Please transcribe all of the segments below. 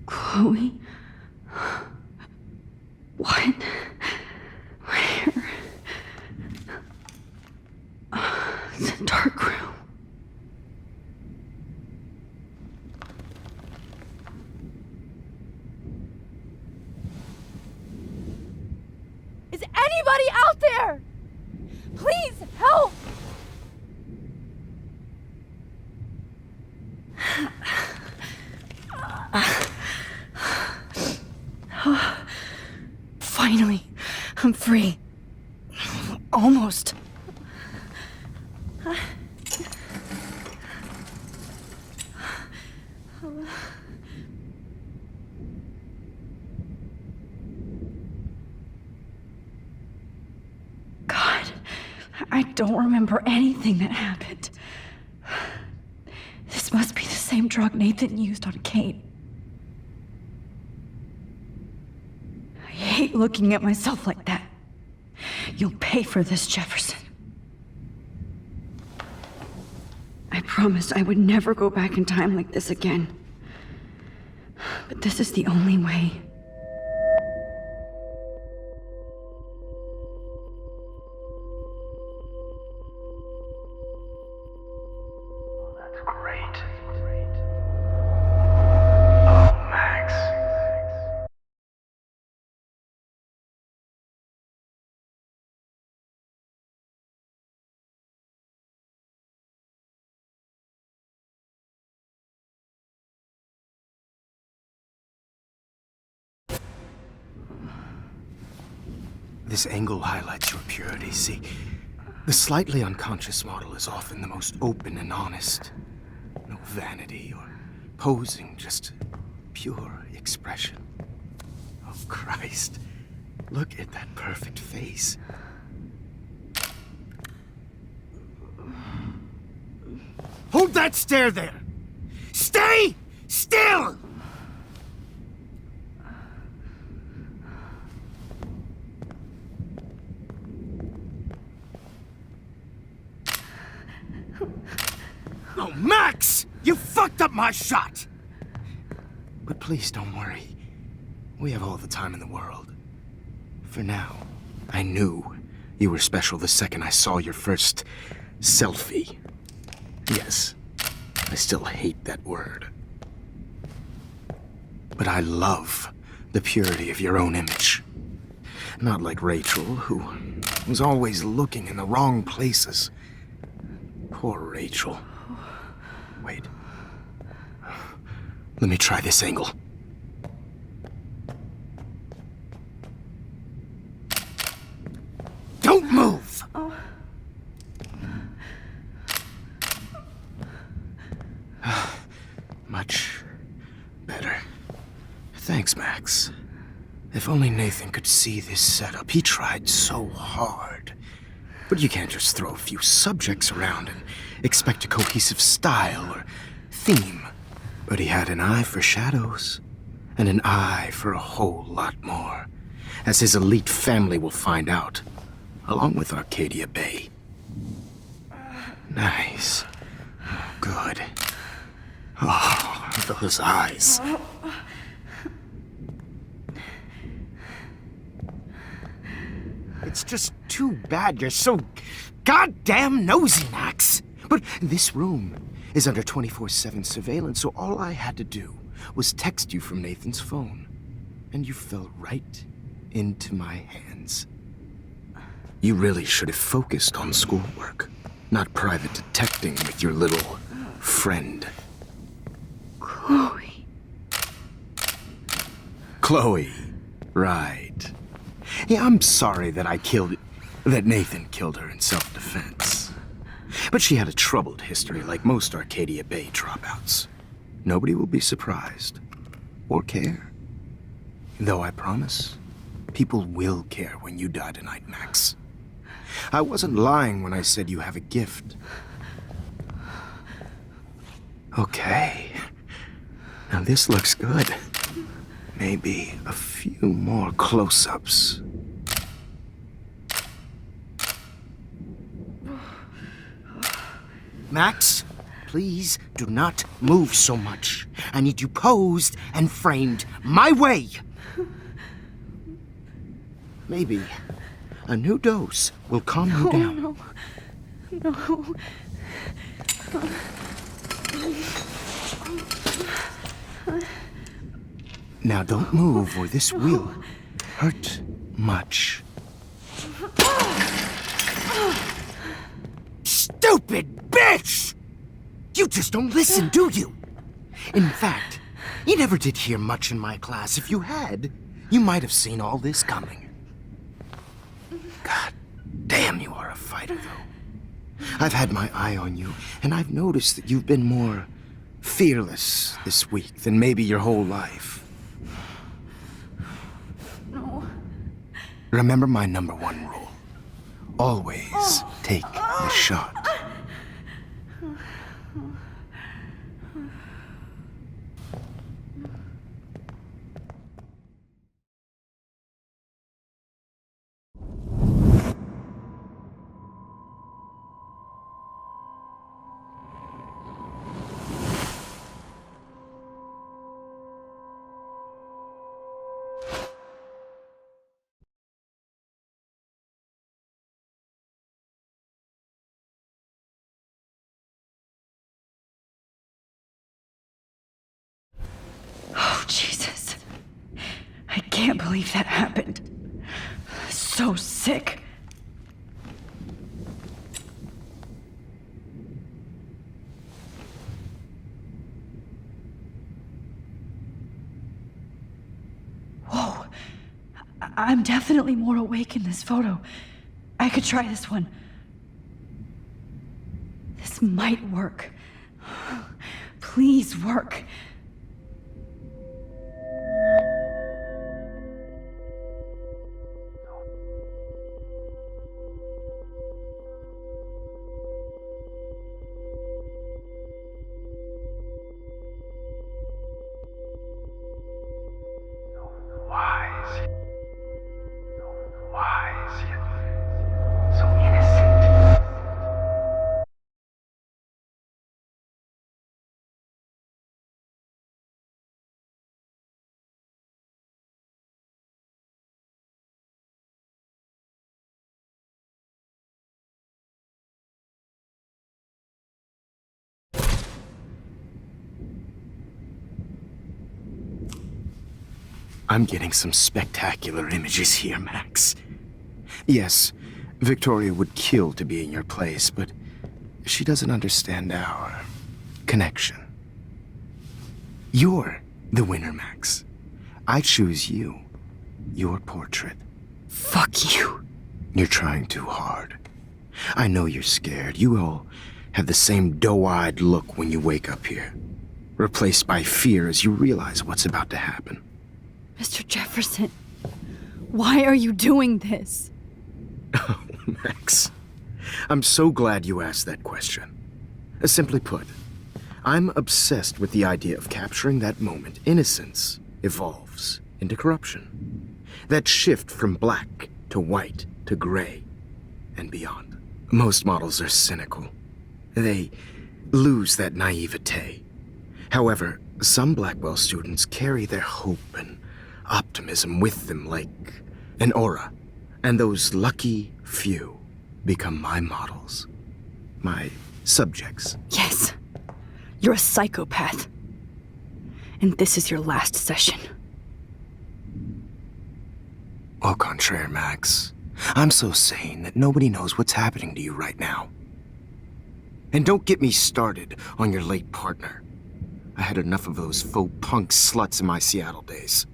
Chloe? What? Where? It's a dark room. Is anybody out there? Please help! Finally, I'm free. Almost. God, I don't remember anything that happened. This must be the same drug Nathan used on Kate. I hate looking at myself like that. You'll pay for this, Jefferson. I promised I would never go back in time like this again. But this is the only way. That's great. Oh, Max. This angle highlights your purity. See, the slightly unconscious model is often the most open and honest. No vanity or posing, just pure expression. Oh, Christ. Look at that perfect face. Hold that stare there! Stay still! Oh, Max! You fucked up my shot! But please don't worry. We have all the time in the world. For now, I knew you were special the second I saw your first selfie. Yes, I still hate that word. But I love the purity of your own image. Not like Rachel, who was always looking in the wrong places. Poor Rachel. Wait. Let me try this angle. Don't move! Oh. Much better. Thanks, Max. If only Nathan could see this setup. He tried so hard. But you can't just throw a few subjects around and expect a cohesive style or theme. But he had an eye for shadows, and an eye for a whole lot more, as his elite family will find out, along with Arcadia Bay. Nice. Good. Oh, those eyes. It's just too bad you're so goddamn nosy, Max. But this room is under 24/7 surveillance, so all I had to do was text you from Nathan's phone. And you fell right into my hands. You really should have focused on schoolwork, not private detecting with your little friend. Chloe. Chloe, right. Yeah, I'm sorry that that Nathan killed her in self-defense. But she had a troubled history like most Arcadia Bay dropouts. Nobody will be surprised. Or care. Though I promise, people will care when you die tonight, Max. I wasn't lying when I said you have a gift. Okay. Now this looks good. Maybe a few more close-ups. Max, please do not move so much. I need you posed and framed my way. Maybe a new dose will calm you down. No. No. Now don't move or this will hurt much. Stupid bitch! You just don't listen, do you? In fact, you never did hear much in my class. If you had, you might have seen all this coming. God damn, you are a fighter, though. I've had my eye on you, and I've noticed that you've been more fearless this week than maybe your whole life. No. Remember my #1 rule. Always take the shot. Oh, Jesus. I can't believe that happened. So sick. Whoa. I'm definitely more awake in this photo. I could try this one. This might work. Please work. Wise yet so innocent. I'm getting some spectacular images here, Max. Yes, Victoria would kill to be in your place, but she doesn't understand our connection. You're the winner, Max. I choose you. Your portrait. Fuck you. You're trying too hard. I know you're scared. You all have the same doe-eyed look when you wake up here, replaced by fear as you realize what's about to happen. Mr. Jefferson, why are you doing this? Oh, Max. I'm so glad you asked that question. Simply put, I'm obsessed with the idea of capturing that moment innocence evolves into corruption. That shift from black to white to gray and beyond. Most models are cynical. They lose that naivete. However, some Blackwell students carry their hope and optimism with them like an aura. And those lucky few become my models. My subjects. Yes, you're a psychopath. And this is your last session. Au contraire, Max. I'm so sane that nobody knows what's happening to you right now. And don't get me started on your late partner. I had enough of those faux punk sluts in my Seattle days.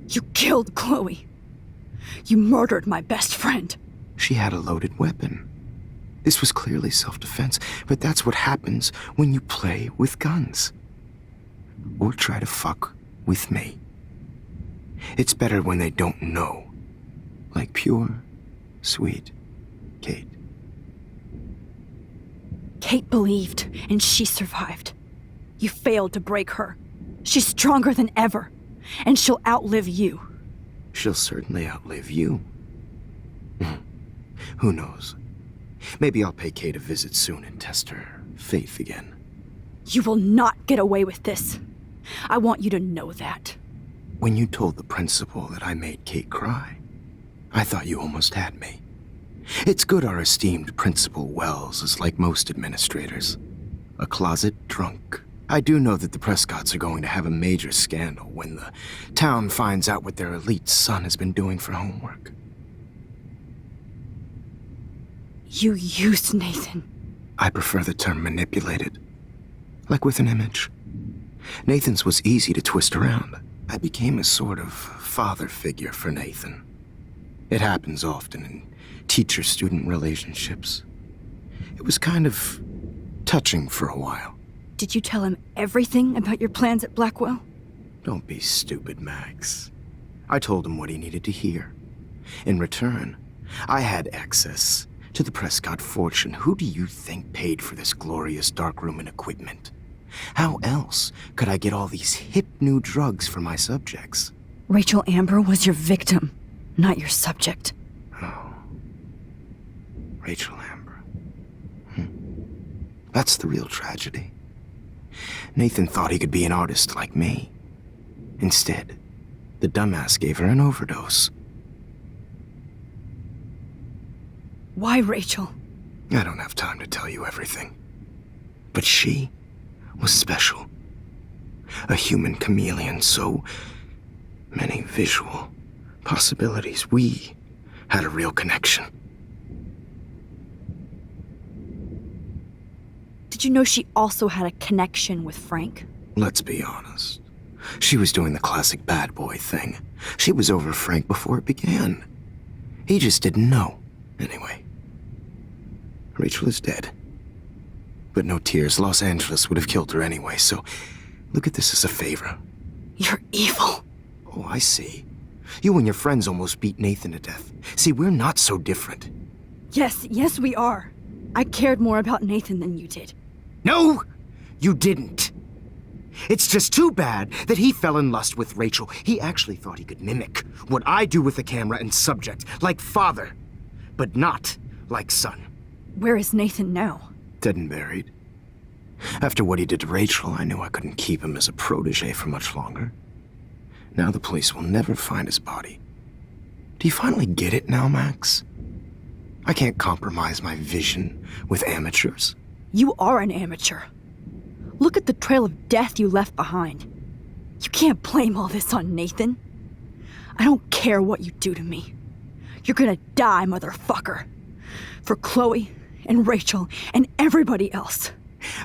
You killed Chloe. You murdered my best friend. She had a loaded weapon. This was clearly self-defense, but that's what happens when you play with guns. Or try to fuck with me. It's better when they don't know. Like pure, sweet Kate. Kate believed, and she survived. You failed to break her. She's stronger than ever, and she'll outlive you. She'll certainly outlive you. Who knows? Maybe I'll pay Kate a visit soon and test her faith again. You will not get away with this. I want you to know that. When you told the principal that I made Kate cry, I thought you almost had me. It's good our esteemed Principal Wells is like most administrators. A closet drunk. I do know that the Prescotts are going to have a major scandal when the town finds out what their elite son has been doing for homework. You used Nathan. I prefer the term manipulated. Like with an image. Nathan's was easy to twist around. I became a sort of father figure for Nathan. It happens often in teacher-student relationships. It was kind of touching for a while. Did you tell him everything about your plans at Blackwell? Don't be stupid, Max. I told him what he needed to hear. In return, I had access to the Prescott fortune. Who do you think paid for this glorious darkroom and equipment? How else could I get all these hip new drugs for my subjects? Rachel Amber was your victim, not your subject. Oh. Rachel Amber. That's the real tragedy. Nathan thought he could be an artist like me. Instead, the dumbass gave her an overdose. Why Rachel? I don't have time to tell you everything. But she was special. A human chameleon, so many visual possibilities. We had a real connection. Did you know she also had a connection with Frank? Let's be honest. She was doing the classic bad boy thing. She was over Frank before it began. He just didn't know. Anyway, Rachel is dead. But no tears. Los Angeles would have killed her anyway, so look at this as a favor. You're evil. Oh, I see. You and your friends almost beat Nathan to death. See, we're not so different. Yes, we are. I cared more about Nathan than you did. No, you didn't. It's just too bad that he fell in lust with Rachel. He actually thought he could mimic what I do with the camera and subject, like father, but not like son. Where is Nathan now? Dead and buried. After what he did to Rachel, I knew I couldn't keep him as a protege for much longer. Now the police will never find his body. Do you finally get it now, Max? I can't compromise my vision with amateurs. You are an amateur. Look at the trail of death you left behind. You can't blame all this on Nathan. I don't care what you do to me. You're gonna die, motherfucker. For Chloe and Rachel and everybody else.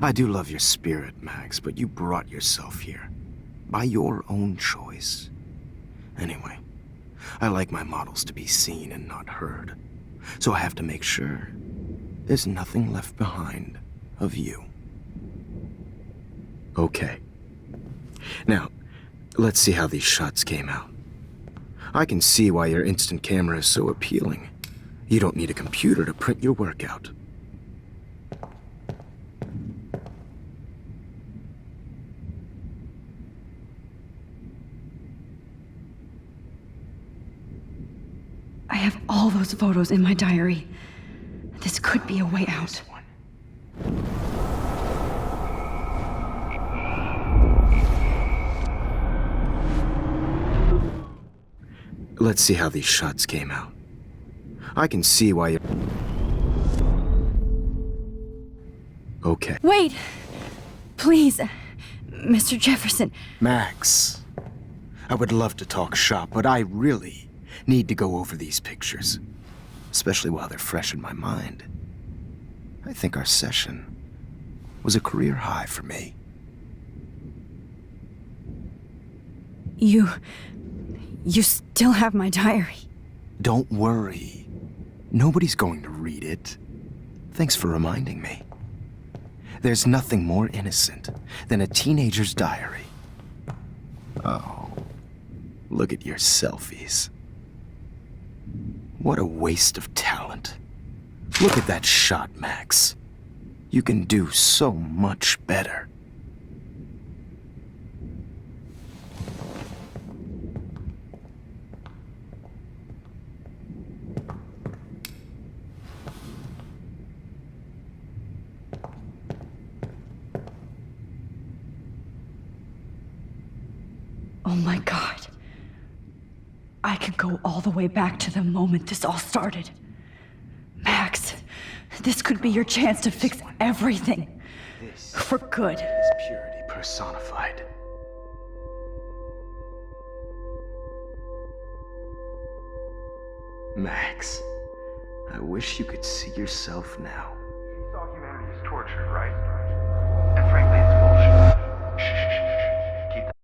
I do love your spirit, Max, but you brought yourself here. By your own choice. Anyway, I like my models to be seen and not heard. So I have to make sure there's nothing left behind of you. Okay. Now, let's see how these shots came out. I can see why your instant camera is so appealing. You don't need a computer to print your work out. I have all those photos in my diary. This could be a way out. Let's see how these shots came out. I can see why you're... Okay. Wait! Please, Mr. Jefferson. Max, I would love to talk shop, but I really need to go over these pictures. Especially while they're fresh in my mind. I think our session was a career high for me. You still have my diary. Don't worry. Nobody's going to read it. Thanks for reminding me. There's nothing more innocent than a teenager's diary. Oh, look at your selfies. What a waste of talent. Look at that shot, Max. You can do so much better. Oh my God. I could go all the way back to the moment this all started. Max, this could be your chance to fix everything. This For good. is purity personified. Max, I wish you could see yourself now. You thought humanity is tortured, right? And frankly, it's bullshit. Shh, shh, shh, shh. Keep that.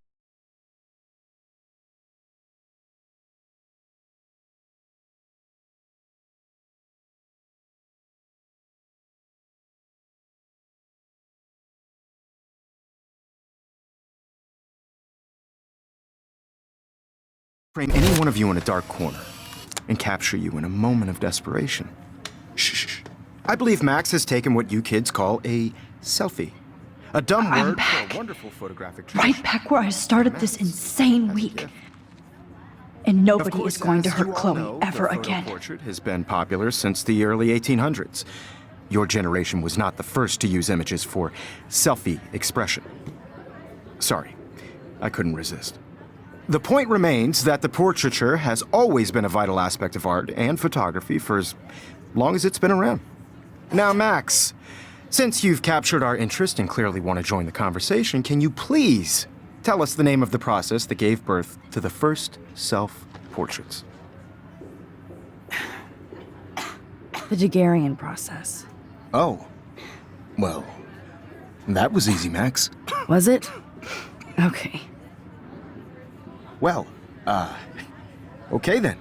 Frame any one of you in a dark corner and capture you in a moment of desperation. Shh, shh, shh. I believe Max has taken what you kids call a selfie. A dumb I'm word back. for a wonderful photographic tradition. Right back where I started this insane week. And Of nobody course, is going to as hurt you all Chloe know, ever the photo again. portrait has been popular since the early 1800s. Your generation was not the first to use images for selfie expression. Sorry, I couldn't resist. The point remains that the portraiture has always been a vital aspect of art and photography for as long as it's been around. Now, Max, since you've captured our interest and clearly want to join the conversation, can you please tell us the name of the process that gave birth to the first self-portraits? The Daguerrean process. Oh, well, that was easy, Max. Was it? Okay. Well, okay then.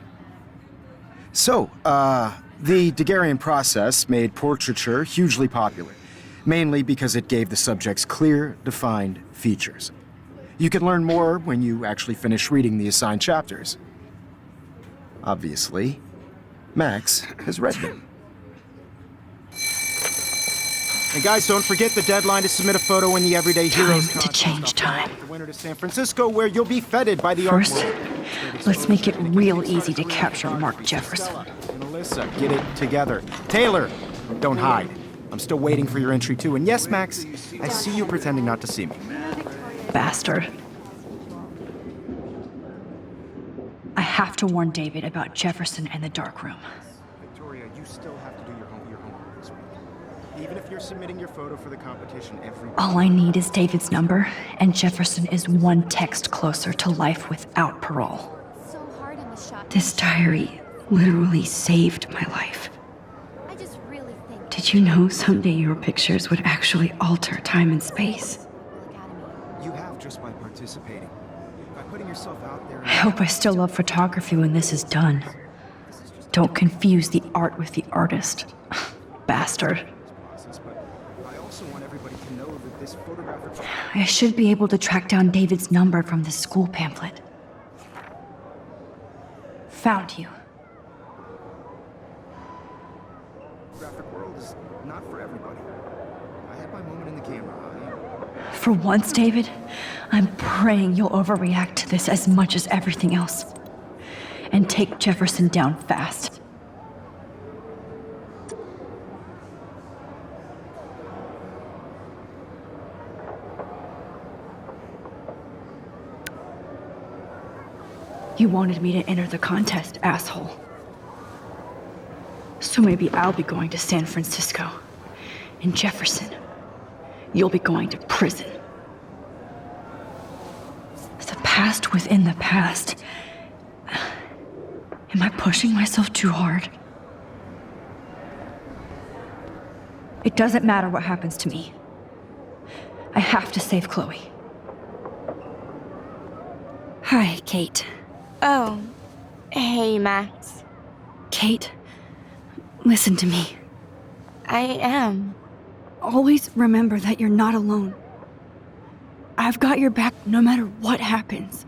So, the Daguerrean process made portraiture hugely popular, mainly because it gave the subjects clear, defined features. You can learn more when you actually finish reading the assigned chapters. Obviously, Max has read them. And guys, don't forget the deadline to submit a photo in the Everyday Heroes Time to change time. The winner to San Francisco, where you'll be feted by the First, art world. let's make it real easy to capture Mark Jefferson. And Alyssa, get it together. Taylor, don't hide. I'm still waiting for your entry too. And yes, Max, I see you pretending not to see me. Bastard. I have to warn David about Jefferson and the dark room. Victoria, you still have to do your homework this week. Even if you're submitting your photo for the competition every week. All I need is David's number, and Jefferson is one text closer to life without parole. So hard in the shot. This diary literally saved my life. I just really think Did you know someday your pictures would actually alter time and space? Academy. You have just by participating. By putting yourself out there. I hope I still love photography when this is done. Don't confuse the art with the artist. Bastard. But I also want everybody to know that this photographic I should be able to track down David's number from the school pamphlet. Found you. world is not for everybody. I had my moment in the camera. For once, David, I'm praying you'll overreact to this as much as everything else. And take Jefferson down fast. You wanted me to enter the contest, asshole. So maybe I'll be going to San Francisco. And Jefferson, you'll be going to prison. The past within the past. Am I pushing myself too hard? It doesn't matter what happens to me. I have to save Chloe. Hi, Kate. Oh, hey, Max. Kate, listen to me. I am. Always remember that you're not alone. I've got your back no matter what happens.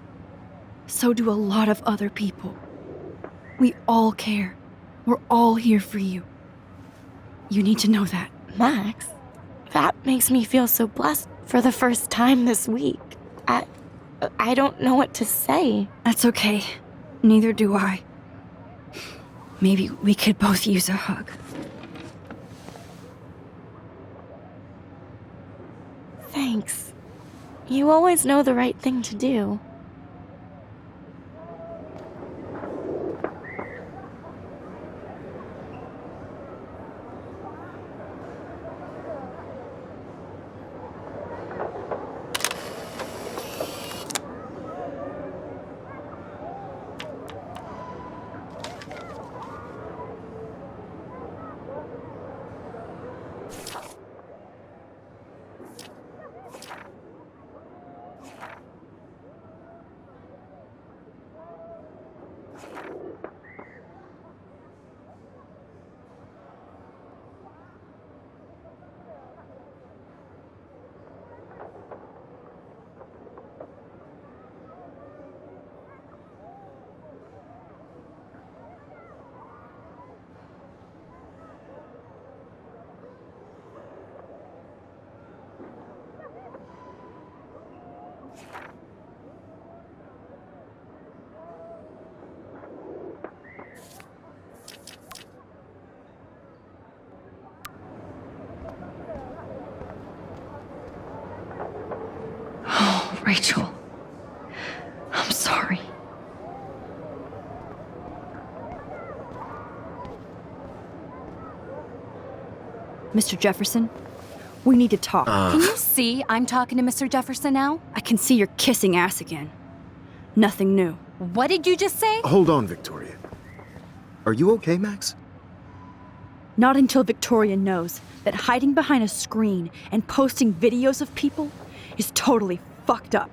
So do a lot of other people. We all care. We're all here for you. You need to know that. Max, that makes me feel so blessed for the first time this week. I don't know what to say. That's okay. Neither do I. Maybe we could both use a hug. Thanks. You always know the right thing to do. Rachel, I'm sorry. Mr. Jefferson, we need to talk. Can you see I'm talking to Mr. Jefferson now? I can see you're kissing ass again. Nothing new. What did you just say? Hold on, Victoria. Are you okay, Max? Not until Victoria knows that hiding behind a screen and posting videos of people is totally fucked up.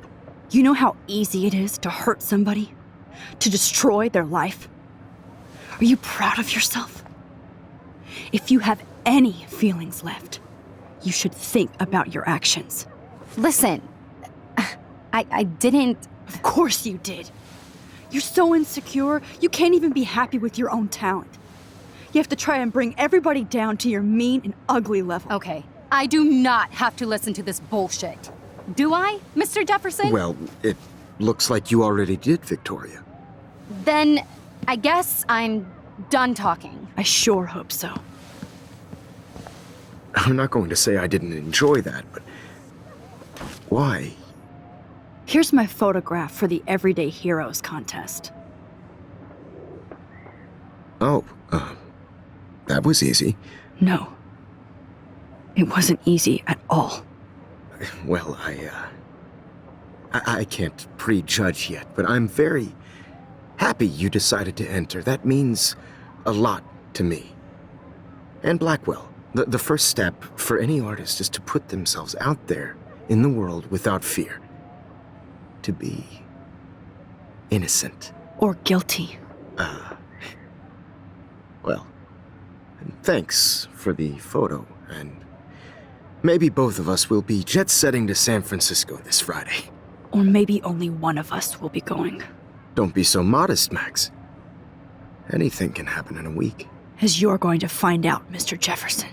You know how easy it is to hurt somebody? To destroy their life? Are you proud of yourself? If you have any feelings left, you should think about your actions. Listen, I didn't. Of course you did. You're so insecure, you can't even be happy with your own talent. You have to try and bring everybody down to your mean and ugly level. Okay, I do not have to listen to this bullshit. Do I, Mr. Jefferson? Well, it looks like you already did, Victoria. Then I guess I'm done talking. I sure hope so. I'm not going to say I didn't enjoy that, but why? Here's my photograph for the Everyday Heroes contest. Oh, that was easy. No. It wasn't easy at all. Well, I can't prejudge yet, but I'm very happy you decided to enter. That means a lot to me. And Blackwell. The first step for any artist is to put themselves out there in the world without fear. To be innocent. Or guilty. Well, thanks for the photo, and maybe both of us will be jet-setting to San Francisco this Friday. Or maybe only one of us will be going. Don't be so modest, Max. Anything can happen in a week. As you're going to find out, Mr. Jefferson.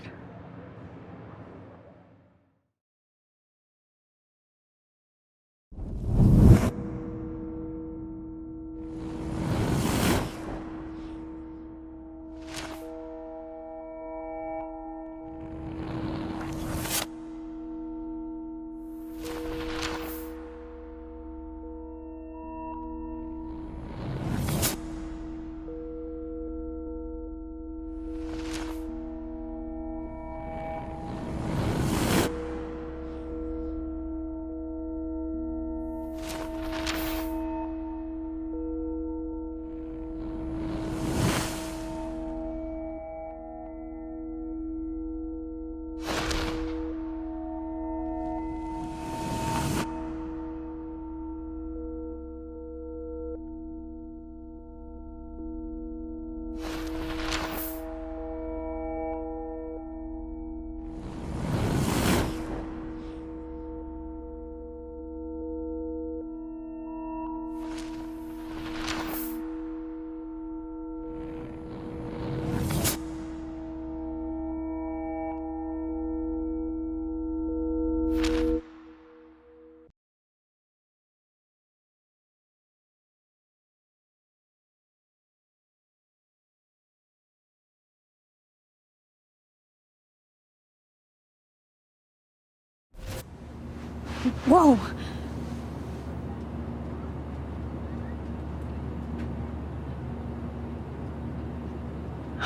Whoa!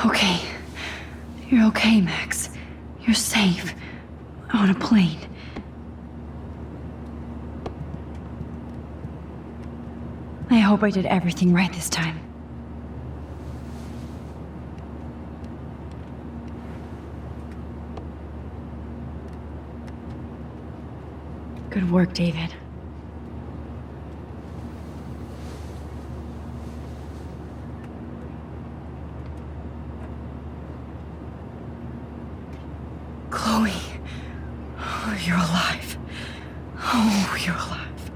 Okay. You're okay, Max. You're safe. On a plane. I hope I did everything right this time. Good work, David. Chloe. Oh, you're alive. Oh, you're alive.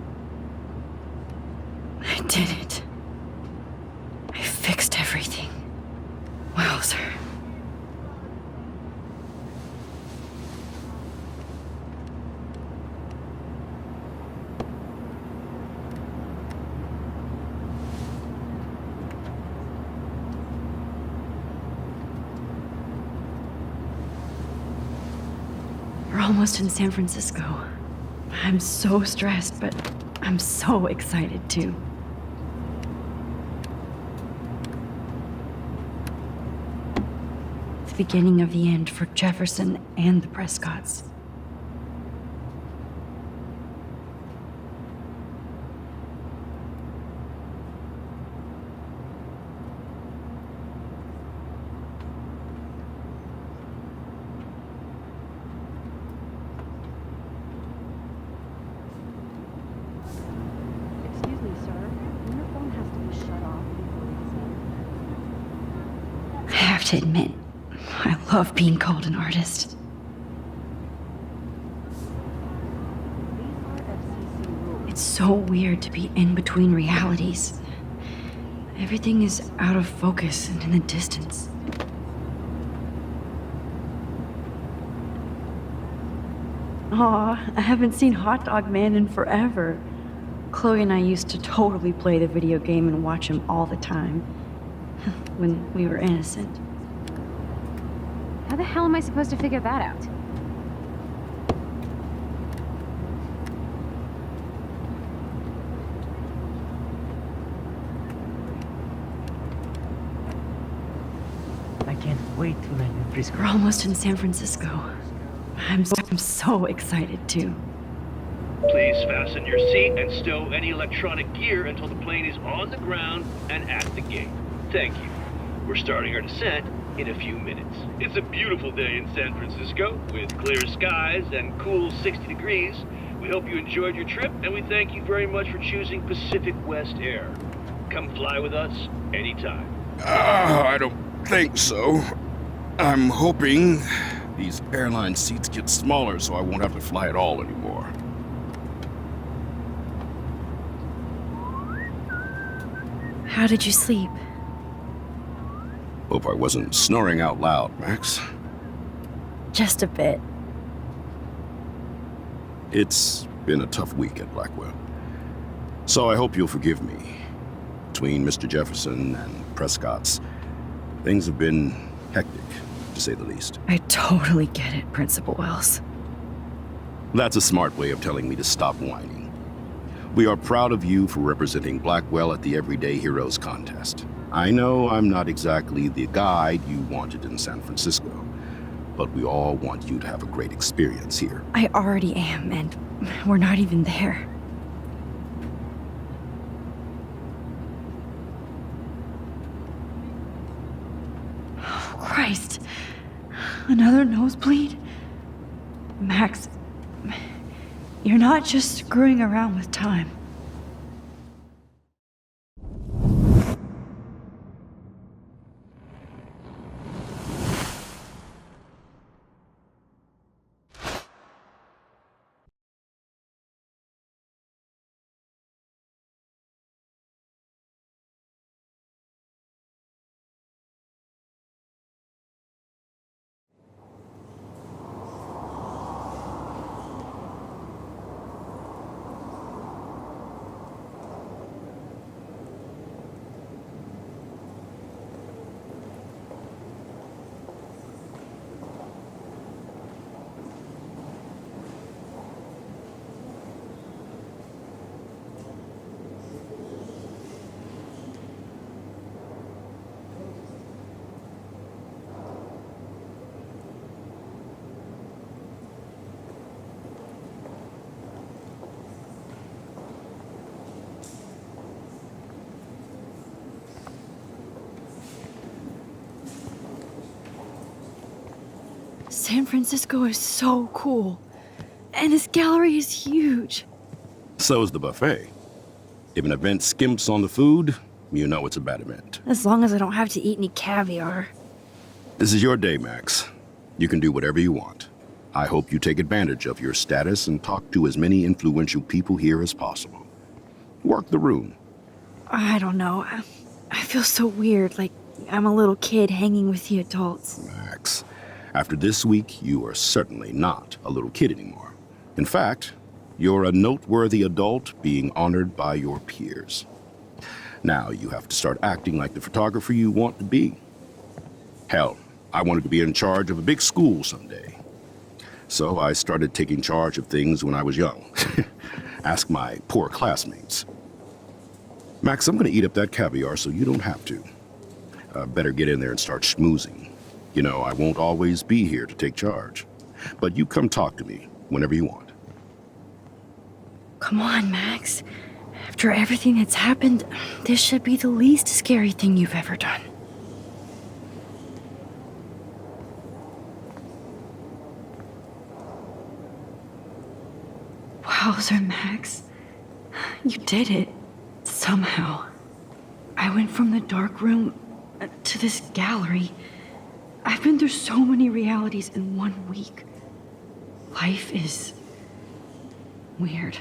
I did it. I fixed everything. Wowzer. We're almost in San Francisco. I'm so stressed, but I'm so excited too. The beginning of the end for Jefferson and the Prescotts. Excuse me, sir. Your phone has to be shut off before I have to admit, I love being called an artist. It's so weird to be in between realities. Everything is out of focus and in the distance. Aw, I haven't seen Hot Dog Man in forever. Chloe and I used to totally play the video game and watch him all the time. When we were innocent. How the hell am I supposed to figure that out? I can't wait to land in Frisco. We're almost in San Francisco. I'm so excited too. Please fasten your seat and stow any electronic gear until the plane is on the ground and at the gate. Thank you. We're starting our descent in a few minutes. It's a beautiful day in San Francisco with clear skies and cool 60 degrees. We hope you enjoyed your trip and we thank you very much for choosing Pacific West Air. Come fly with us anytime. I don't think so. I'm hoping these airline seats get smaller so I won't have to fly at all anymore. How did you sleep? Hope I wasn't snoring out loud, Max. Just a bit. It's been a tough week at Blackwell. So I hope you'll forgive me. Between Mr. Jefferson and Prescott's, things have been hectic, to say the least. I totally get it, Principal Wells. That's a smart way of telling me to stop whining. We are proud of you for representing Blackwell at the Everyday Heroes contest. I know I'm not exactly the guide you wanted in San Francisco, but we all want you to have a great experience here. I already am, and we're not even there. Oh, Christ. Another nosebleed? Max, you're not just screwing around with time. San Francisco is so cool. And this gallery is huge. So's the buffet. If an event skimps on the food, you know it's a bad event. As long as I don't have to eat any caviar. This is your day, Max. You can do whatever you want. I hope you take advantage of your status and talk to as many influential people here as possible. Work the room. I don't know. I feel so weird, like I'm a little kid hanging with the adults. Max, after this week, you are certainly not a little kid anymore. In fact, you're a noteworthy adult being honored by your peers. Now you have to start acting like the photographer you want to be. Hell, I wanted to be in charge of a big school someday. So I started taking charge of things when I was young. Ask my poor classmates. Max, I'm gonna eat up that caviar so you don't have to. Better get in there and start schmoozing. You know, I won't always be here to take charge. But you come talk to me whenever you want. Come on, Max. After everything that's happened, this should be the least scary thing you've ever done. Wowzer, Max. You did it. Somehow. I went from the dark room to this gallery. I've been through so many realities in 1 week. Life is weird.